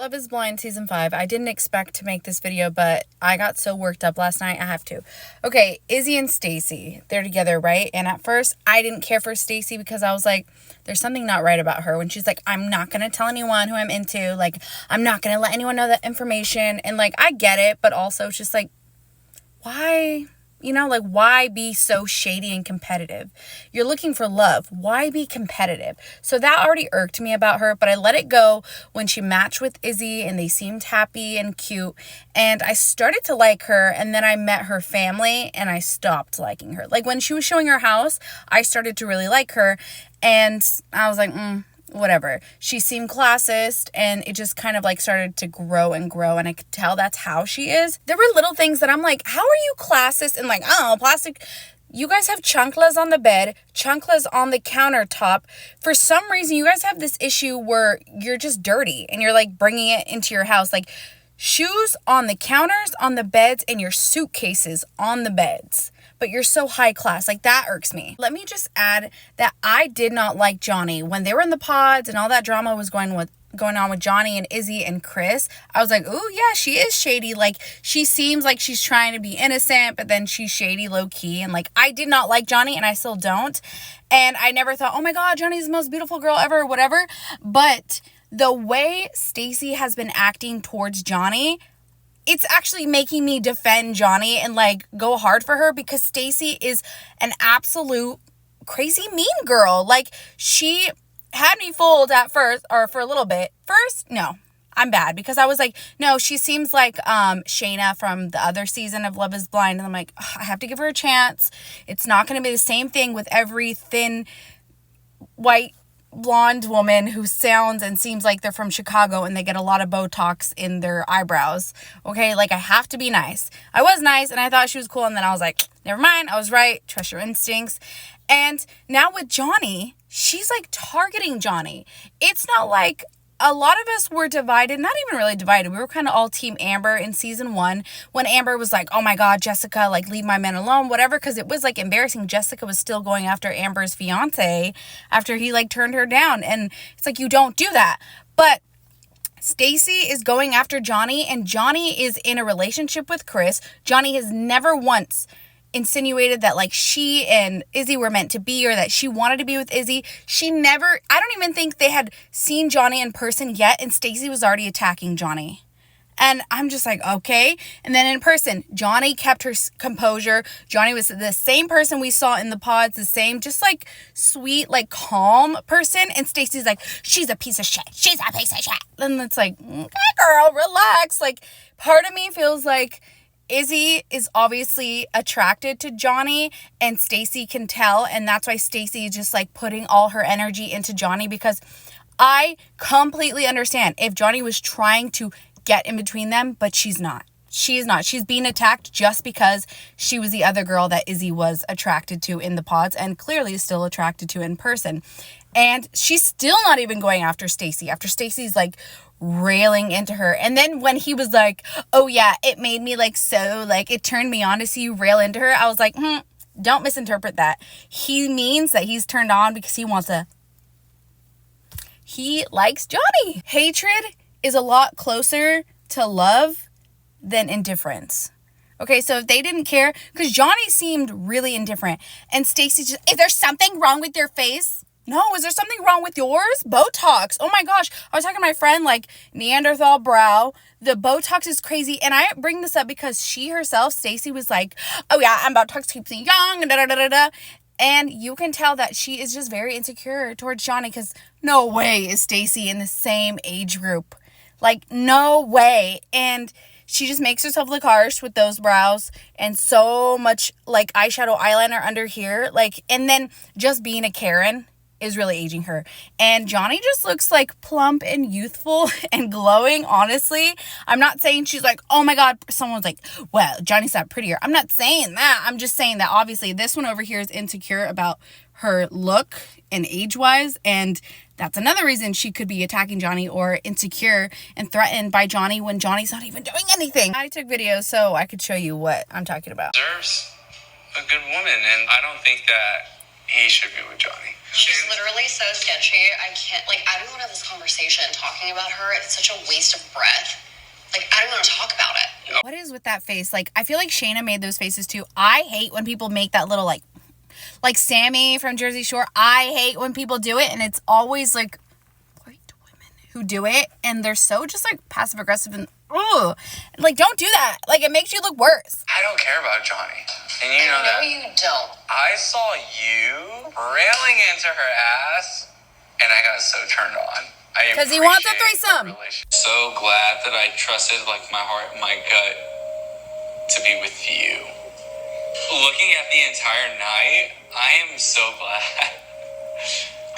Love is Blind Season 5. I didn't expect to make this video, but I got so worked up last night, I have to. Okay, Izzy and Stacy, they're together, right? And at first, I didn't care for Stacy because I was like, there's something not right about her. When she's like, I'm not going to tell anyone who I'm into. Like, I'm not going to let anyone know that information. And like, I get it, but also it's just like, why? You know, like, why be so shady and competitive? You're looking for love. Why be competitive? So that already irked me about her, but I let it go when she matched with Izzy and they seemed happy and cute. And I started to like her, and then I met her family and I stopped liking her. Like, when she was showing her house, I started to really like her, and I was like, whatever. She seemed classist, and it just kind of like started to grow and grow, and I could tell that's how she is. There were little things that I'm like, how are you classist? And like, oh, plastic. You guys have chanclas on the bed, chanclas on the countertop. For some reason, you guys have this issue where you're just dirty and you're like bringing it into your house. Like, shoes on the counters, on the beds, and your suitcases on the beds. But you're so high class. Like, that irks me. Let me just add that I did not like Johnny. When they were in the pods and all that drama was going on with Johnny and Izzy and Chris, I was like, ooh, yeah, she is shady. Like, she seems like she's trying to be innocent, but then she's shady low-key. And like, I did not like Johnny, and I still don't. And I never thought, oh my God, Johnny's the most beautiful girl ever, whatever. But the way Stacy has been acting towards Johnny, it's actually making me defend Johnny and like go hard for her, because Stacy is an absolute crazy mean girl. Like, she had me fooled at first, or for a little bit. First, no, I'm bad, because I was like, no, she seems like Shayna from the other season of Love is Blind. And I'm like, I have to give her a chance. It's not going to be the same thing with every thin white blonde woman who sounds and seems like they're from Chicago and they get a lot of Botox in their eyebrows. Okay, like, I have to be nice. I was nice and I thought she was cool, and then I was like, never mind, I was right. Trust your instincts. And now with Johnny, she's like targeting Johnny. It's not like a lot of us were divided, not even really divided. We were kind of all team Amber in season 1 when Amber was like, oh my God, Jessica, like, leave my man alone, whatever. Because it was like embarrassing. Jessica was still going after Amber's fiance after he like turned her down. And it's like, you don't do that. But Stacy is going after Johnny, and Johnny is in a relationship with Chris. Johnny has never once insinuated that like she and Izzy were meant to be, or that she wanted to be with Izzy. She never, I don't even think they had seen Johnny in person yet, and Stacy was already attacking Johnny. And I'm just like, okay. And then in person, Johnny kept her composure. Johnny was the same person we saw in the pods, the same, just like sweet, like calm person. And Stacy's like, she's a piece of shit. She's a piece of shit. And it's like, okay, girl, relax. Like, part of me feels like Izzy is obviously attracted to Johnny, and Stacy can tell, and that's why Stacy is just like putting all her energy into Johnny, because I completely understand if Johnny was trying to get in between them, but she's not. She's not. She's being attacked just because she was the other girl that Izzy was attracted to in the pods, and clearly is still attracted to in person. And she's still not even going after Stacy, after Stacy's like railing into her. And then when he was like, oh yeah, it made me like, so like, it turned me on to see you rail into her, I was like, don't misinterpret that. He means that he's turned on because he likes Johnny. Hatred is a lot closer to love than indifference. Okay, so if they didn't care, because Johnny seemed really indifferent, and Stacy just, is there something wrong with your face? No, is there something wrong with yours? Botox. Oh my gosh. I was talking to my friend, like, Neanderthal brow. The Botox is crazy. And I bring this up because she herself, Stacy, was like, oh yeah, I'm Botox keeps me young, and da-da-da-da-da. And you can tell that she is just very insecure towards Johnny, because no way is Stacy in the same age group. Like, no way. And she just makes herself look harsh with those brows and so much like eyeshadow eyeliner under here. Like, and then just being a Karen is really aging her. And Johnny just looks like plump and youthful and glowing, honestly. I'm not saying she's like, oh my God, someone's like, well, Johnny's not prettier. I'm not saying that. I'm just saying that obviously this one over here is insecure about her look and age-wise, and that's another reason she could be attacking Johnny or insecure and threatened by Johnny when Johnny's not even doing anything. I took videos so I could show you what I'm talking about. Deserves a good woman, and I don't think that he should be with Johnny. She's literally so sketchy. I can't, like, I don't want to have this conversation. Talking about her, it's such a waste of breath. Like, I don't want to talk about it. What is with that face? Like, I feel like Shayna made those faces too. I hate when people make that little, like Sammy from Jersey Shore. I hate when people do it, and it's always, like, white women who do it, and they're so just, like, passive-aggressive and, ugh. Like, don't do that. Like, it makes you look worse. I don't care about Johnny. And you know that. No, you don't. I saw you railing into her ass, and I got so turned on. Because he wants a threesome. So glad that I trusted, like, my heart and my gut to be with you. Looking at the entire night, I am so glad.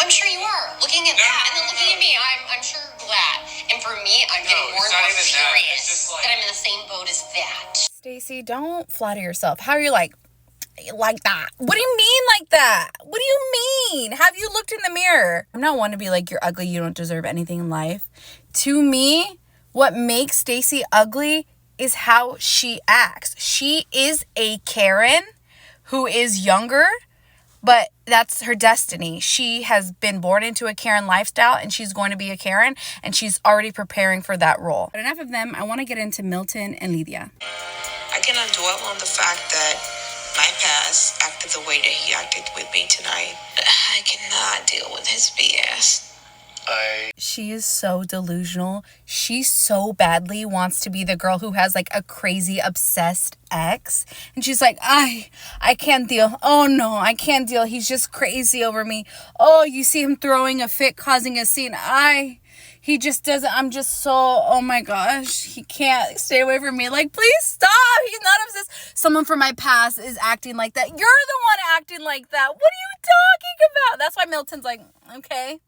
I'm sure you are. Looking at that, and then looking at me, I'm sure glad. And for me, I'm getting more and more furious that I'm in the same boat as that. Stacey, don't flatter yourself. How are you like that? What do you mean like that? What do you mean? Have you looked in the mirror? I'm not one to be like, you're ugly, you don't deserve anything in life. To me, what makes Stacey ugly is how she acts. She is a Karen who is younger, but that's her destiny. She has been born into a Karen lifestyle, and she's going to be a Karen, and she's already preparing for that role. But enough of them. I want to get into Milton and Lydia. I cannot dwell on the fact that my past acted the way that he acted with me tonight. I cannot deal with his BS. She is so delusional. She so badly wants to be the girl who has like a crazy obsessed ex. And she's like, I can't deal. Oh no, I can't deal. He's just crazy over me. Oh, you see him throwing a fit, causing a scene. He just doesn't, I'm just so, oh my gosh, he can't stay away from me. Like, please stop. He's not obsessed. Someone from my past is acting like that. You're the one acting like that. What are you talking about? That's why Milton's like, okay.